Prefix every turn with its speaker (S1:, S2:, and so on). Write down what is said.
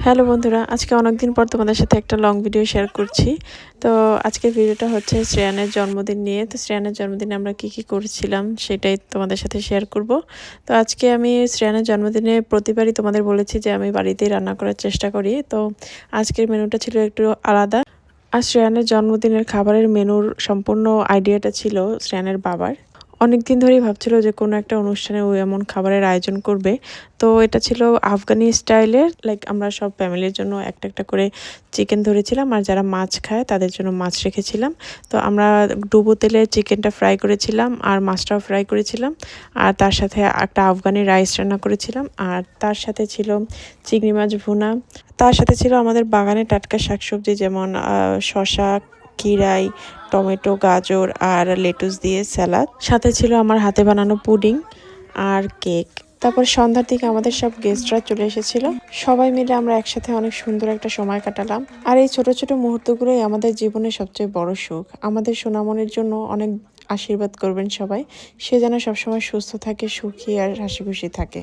S1: Hello বন্ধুরা, আজকে অনেকদিন পর তোমাদের সাথে একটা লং ভিডিও শেয়ার করছি। তো আজকের ভিডিওটা হচ্ছে শ্রেয়ানের জন্মদিন নিয়ে। তো শ্রেয়ানের জন্মদিনে আমরা কি করেছিলাম সেটাই তোমাদের সাথে শেয়ার করব। তো আজকে আমি শ্রেয়ানের জন্মদিনে প্রতিবারই তোমাদের বলেছি যে আমি বাড়িতেই রান্না করার চেষ্টা করি। তো আজকের মেনুটা ছিল একটু আলাদা। আর শ্রেয়ানের জন্মদিনের খাবারের মেনুর সম্পূর্ণ আইডিয়াটা ছিল শ্রেয়ানের বাবার। অনেকদিন ধরেই ভাবছিল যে কোনো একটা অনুষ্ঠানে ও এমন খাবারের আয়োজন করবে। তো এটা ছিল আফগানি স্টাইলের, লাইক আমরা সব ফ্যামিলির জন্য একটা একটা করে চিকেন ধরেছিলাম, আর যারা মাছ খায় তাদের জন্য মাছ রেখেছিলাম। তো আমরা ডুবো তেলে চিকেনটা ফ্রাই করেছিলাম আর মাছটাও ফ্রাই করেছিলাম, আর তার সাথে একটা আফগানি রাইস রান্না করেছিলাম, আর তার সাথে ছিল চিংড়ি মাছ ভুনা। তার সাথে ছিল আমাদের বাগানের টাটকা শাকসবজি, যেমন শসা, কিরাই, টমেটো, গাজর আর লেটুস দিয়ে স্যালাড। সাথে ছিল আমার হাতে বানানো পুডিং আর কেক। তারপর সন্ধ্যার দিকে আমাদের সব গেস্টরা চলে এসেছিল। সবাই মিলে আমরা একসাথে অনেক সুন্দর একটা সময় কাটালাম। আর এই ছোট ছোট মুহূর্তগুলোই আমাদের জীবনের সবচেয়ে বড় সুখ। আমাদের সোনামনির জন্য অনেক আশীর্বাদ করবেন সবাই। সে যেন সবসময় সুস্থ থাকে, সুখী আর হাসি খুশি থাকে।